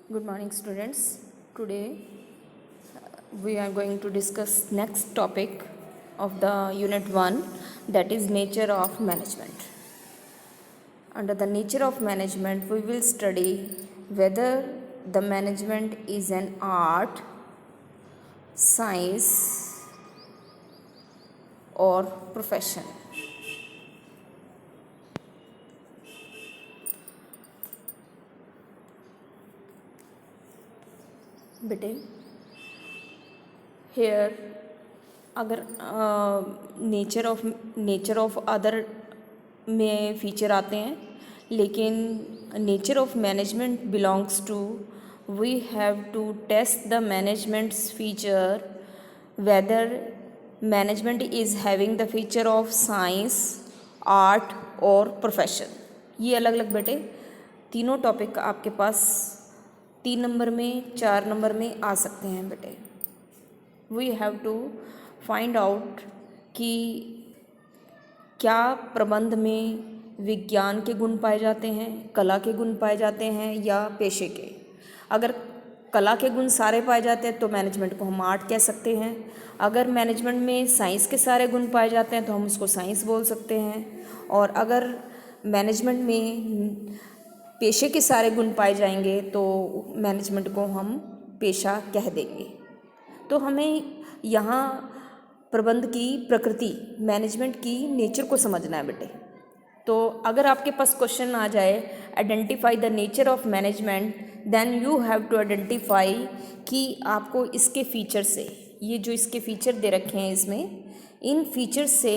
Good morning, students. Today we are going to discuss next topic of the Unit 1, that is nature of management. Under the nature of management, we will study whether the management is an art, science, or profession. बेटे here अगर nature of other में feature आते हैं, लेकिन nature of management belongs to we have to test the management's feature whether management is having the feature of science, art और profession. ये अलग अलग बेटे तीनों टॉपिक आपके पास 3 नंबर में 4 नंबर में आ सकते हैं बेटे. We have to find out कि क्या प्रबंध में विज्ञान के गुण पाए जाते हैं, कला के गुण पाए जाते हैं या पेशे के. अगर कला के गुण सारे पाए जाते हैं तो मैनेजमेंट को हम आर्ट कह सकते हैं. अगर मैनेजमेंट में साइंस के सारे गुण पाए जाते हैं तो हम उसको साइंस बोल सकते हैं. और अगर मैनेजमेंट में पेशे के सारे गुण पाए जाएंगे तो मैनेजमेंट को हम पेशा कह देंगे. तो हमें यहाँ प्रबंध की प्रकृति, मैनेजमेंट की नेचर को समझना है बेटे. तो अगर आपके पास क्वेश्चन आ जाए identify the nature of management, then you have to identify कि आपको इसके फीचर से, ये जो इसके फीचर दे रखे हैं इसमें, इन फीचर से,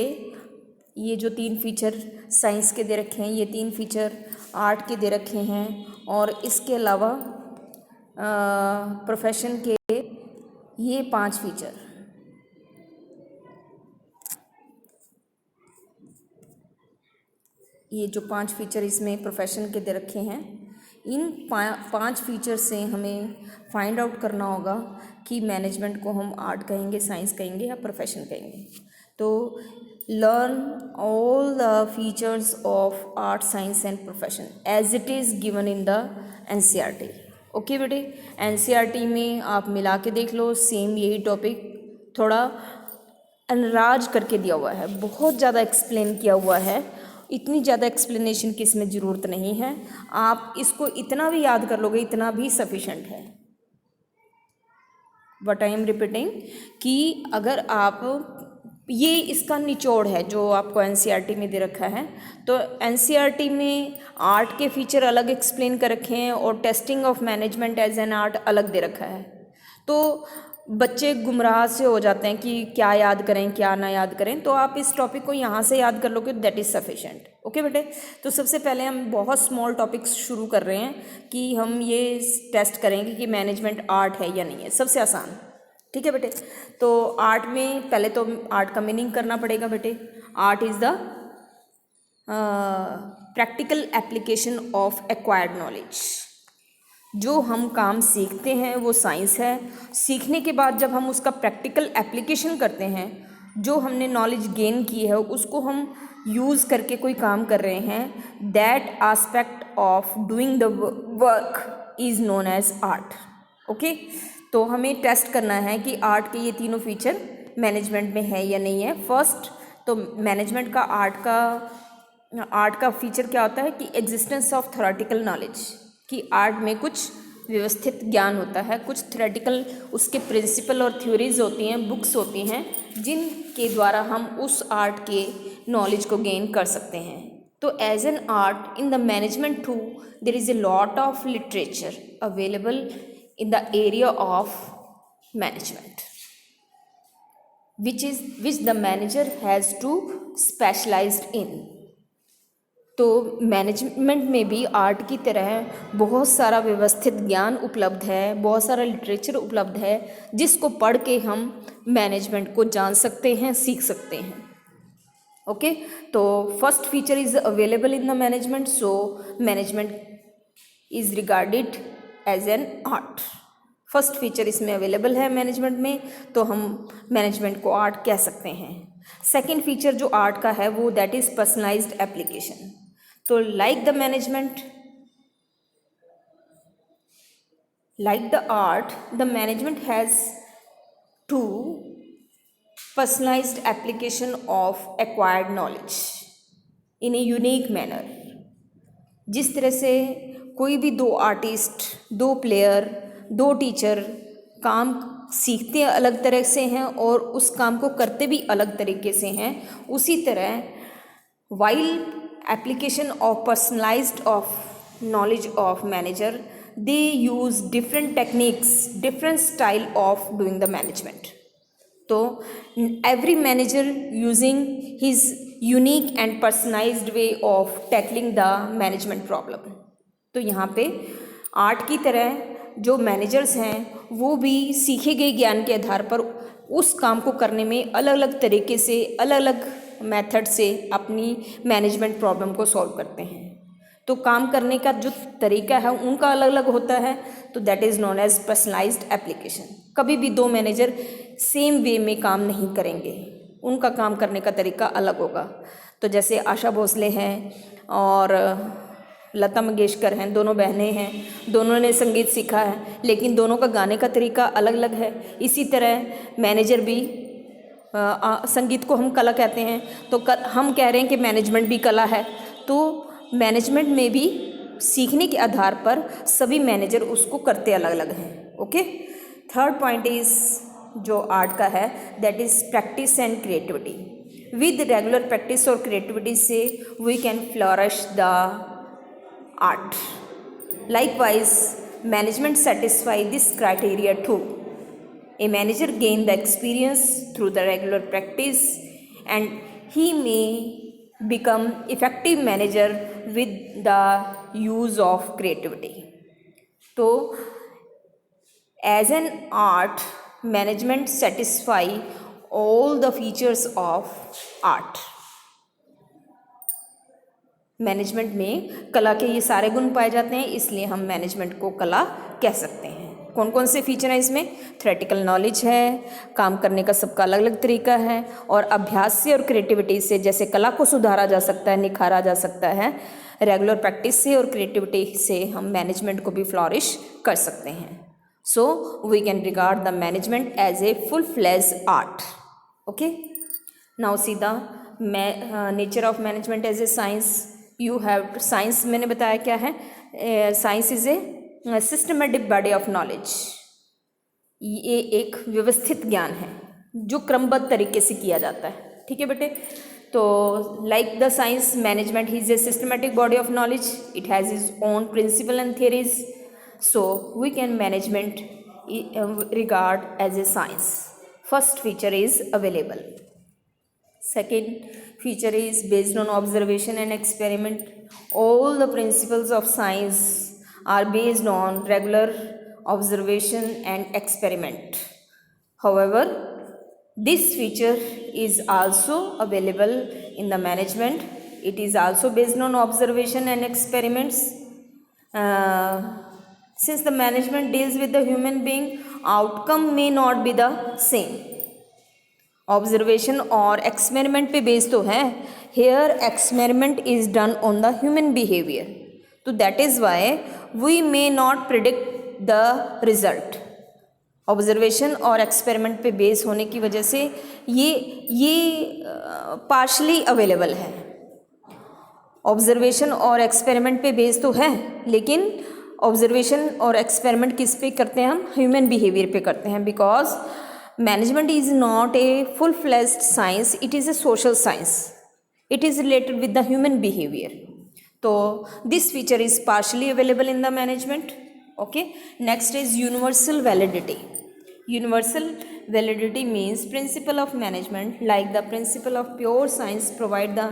ये जो 3 फीचर साइंस के दे रखे हैं, ये 3 फीचर आर्ट के दे रखे हैं, और इसके अलावा प्रोफेशन के ये 5 फीचर, ये जो 5 फीचर इसमें प्रोफेशन के दे रखे हैं, इन 5 फीचर से हमें फाइंड आउट करना होगा कि मैनेजमेंट को हम आर्ट कहेंगे, साइंस कहेंगे या प्रोफेशन कहेंगे. तो learn all the features of art, science and profession as it is given in the NCERT. Okay बेटे, NCERT में आप मिला के देख लो, सेम यही टॉपिक थोड़ा अनराज करके दिया हुआ है, बहुत ज़्यादा एक्सप्लेन किया हुआ है. इतनी ज़्यादा एक्सप्लेनेशन की इसमें ज़रूरत नहीं है. आप इसको इतना भी याद कर लोगे, इतना भी सफिशेंट है. बट आई एम रिपीटिंग कि अगर आप, ये इसका निचोड़ है जो आपको NCERT में दे रखा है. तो NCERT में आर्ट के फीचर अलग एक्सप्लेन कर रखे हैं और testing of management as an art अलग दे रखा है. तो बच्चे गुमराह से हो जाते हैं कि क्या याद करें क्या ना याद करें. तो आप इस टॉपिक को यहाँ से याद कर लोगे, दैट इज़ सफिशेंट. ओके बेटे, तो सबसे पहले हम बहुत स्मॉल टॉपिक्स शुरू कर रहे हैं कि हम ये टेस्ट करेंगे कि मैनेजमेंट आर्ट है या नहीं है. सबसे आसान, ठीक है बेटे. तो आर्ट में पहले तो आर्ट का मीनिंग करना पड़ेगा बेटे. Art is the practical application of acquired knowledge. जो हम काम सीखते हैं वो साइंस है. सीखने के बाद जब हम उसका प्रैक्टिकल एप्लीकेशन करते हैं, जो हमने नॉलेज गेन की है उसको हम यूज़ करके कोई काम कर रहे हैं, that aspect of doing the work is known as art. Okay, तो हमें टेस्ट करना है कि आर्ट के ये तीनों फीचर मैनेजमेंट में है या नहीं है. फर्स्ट तो मैनेजमेंट का आर्ट का फीचर क्या होता है कि एग्जिस्टेंस ऑफ थ्योरेटिकल नॉलेज, कि आर्ट में कुछ व्यवस्थित ज्ञान होता है, कुछ थ्योरेटिकल उसके प्रिंसिपल और थ्योरीज होती हैं, बुक्स होती हैं, जिनके द्वारा हम उस आर्ट के नॉलेज को गेन कर सकते हैं. तो as an art in the management too there is a lot of literature available in the area of management, which the manager has to specialized in. तो मैनेजमेंट में भी आर्ट की तरह बहुत सारा व्यवस्थित ज्ञान उपलब्ध है, बहुत सारा लिटरेचर उपलब्ध है, जिसको पढ़ के हम मैनेजमेंट को जान सकते हैं, सीख सकते हैं. ओके, तो first feature is available in the management, so management is regarded as an art. First feature इसमें अवेलेबल है मैनेजमेंट में, तो हम मैनेजमेंट को आर्ट कह सकते हैं. सेकंड फीचर जो आर्ट का है वो दैट इज़ पर्सनलाइज्ड एप्लीकेशन. तो like the management Like the art, the management has two personalized application of acquired knowledge in a unique manner. जिस तरह से कोई भी दो आर्टिस्ट, दो प्लेयर, दो टीचर काम सीखते अलग तरह से हैं और उस काम को करते भी अलग तरीके से हैं, उसी तरह while application of personalized of knowledge of manager, they use different techniques, different style of doing the management. तो every manager using his unique and personalized way of tackling the management problem. तो यहाँ पे art की तरह जो managers हैं वो भी सीखे गए ज्ञान के आधार पर उस काम को करने में अलग अलग तरीके से, अलग अलग मेथड से अपनी मैनेजमेंट प्रॉब्लम को सॉल्व करते हैं। तो काम करने का जो तरीका है उनका अलग अलग होता है, तो that is known as personalised application. कभी भी दो मैनेजर सेम वे में काम नहीं करेंगे, उनका काम करने का तरीका अलग होगा। तो जैसे आशा भोसले हैं और लता मंगेशकर हैं, दोनों बहनें हैं, दोनों ने संगीत सीखा है, लेकिन दोनों का गाने का तरीका अलग अलग है। इसी तरह मैनेजर भी संगीत को हम कला कहते हैं, तो हम कह रहे हैं कि मैनेजमेंट भी कला है। तो मैनेजमेंट में भी सीखने के आधार पर सभी मैनेजर उसको करते अलग अलग हैं। ओके, थर्ड पॉइंट इज़ जो आर्ट का है, that is practice and creativity. With regular practice और क्रिएटिविटी से we can flourish the art. Likewise management satisfy this criteria too. A manager gain the experience through the regular practice and he may become effective manager with the use of creativity. तो as an art, management satisfy all the features of art. Management में कला के ये सारे गुण पाए जाते हैं, इसलिए हम मैनेजमेंट को कला कह सकते हैं। कौन कौन से फीचर हैं इसमें? थ्योरेटिकल नॉलेज है, काम करने का सबका अलग अलग तरीका है, और अभ्यास से और क्रिएटिविटी से जैसे कला को सुधारा जा सकता है, निखारा जा सकता है। रेगुलर प्रैक्टिस से और क्रिएटिविटी से हम मैनेजमेंट को भी फ्लॉरिश कर सकते हैं। So we can regard the management as a full fledge art. Okay, now see the nature of management as a science. You have science, मैंने बताया क्या है, science is a systematic body of knowledge. ये एक व्यवस्थित ज्ञान है जो क्रमबद्ध तरीके से किया जाता है। ठीक है बेटे, तो like the science, management is a systematic body of knowledge, it has is own principle and theories, so we can management regard as a science. First feature is available, second feature is based on observation and experiment. All the principles of science are based on regular observation and experiment. However, this feature is also available in the management. It is also based on observation and experiments. Since the management deals with the human being, outcome may not be the same. Observation और experiment पे based तो है, here experiment is done on the human behaviour, तो that is why we may not predict the result. Observation और experiment पे base होने की वजह से ये पार्शली अवेलेबल है। ऑब्जर्वेशन और एक्सपेरिमेंट पे बेस तो है, लेकिन ऑब्जर्वेशन और एक्सपेरिमेंट किस पे करते हैं हम? ह्यूमन बिहेवियर पे करते हैं, because management is not a full-fledged science, it is a social science, it is related with the human behavior. So this feature is partially available in the management. Okay, next is universal validity. Universal validity means principle of management, like the principle of pure science, provide the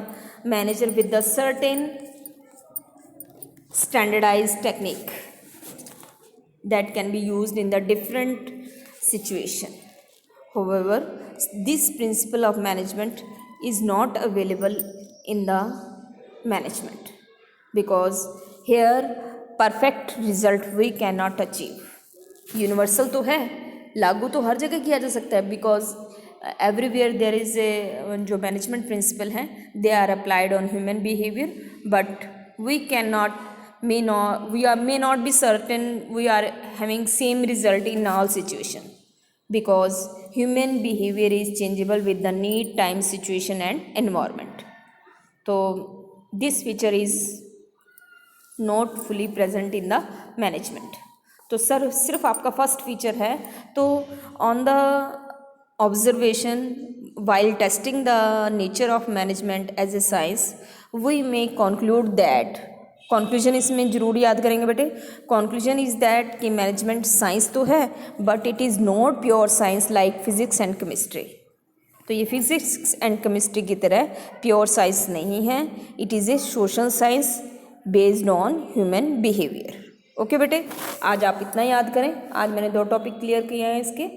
manager with the certain standardized technique that can be used in the different situation. However, this principle of management is not available in the management, because here perfect result we cannot achieve. Universal तो है, लागू तो हर जगह किया जा सकता है, because everywhere there is a जो मैनेजमेंट प्रिंसिपल हैं, they are applied on human behaviour, but we cannot may not be certain we are having same result in all situation, because human behavior is changeable with the need, time, situation and environment. तो this feature is not fully present in the management. तो sir सिर्फ आपका first feature है, तो on the observation while testing the nature of management as a science, we may conclude that, conclusion इसमें जरूर याद करेंगे बेटे, conclusion is that कि मैनेजमेंट साइंस तो है but it is not pure science like physics and chemistry. तो ये फिजिक्स एंड केमिस्ट्री की तरह प्योर साइंस नहीं है, it is a social science based on human behaviour. Okay बेटे, आज आप इतना याद करें. आज मैंने 2 टॉपिक क्लियर किए हैं इसके,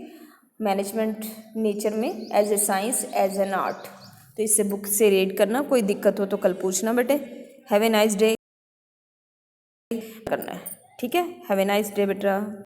मैनेजमेंट नेचर में as a science, as an art. तो इससे बुक से रीड करना, कोई दिक्कत हो तो कल पूछना बेटे. हैव ए नाइस डे करना है, ठीक है. हैव ए नाइस डे बेटा.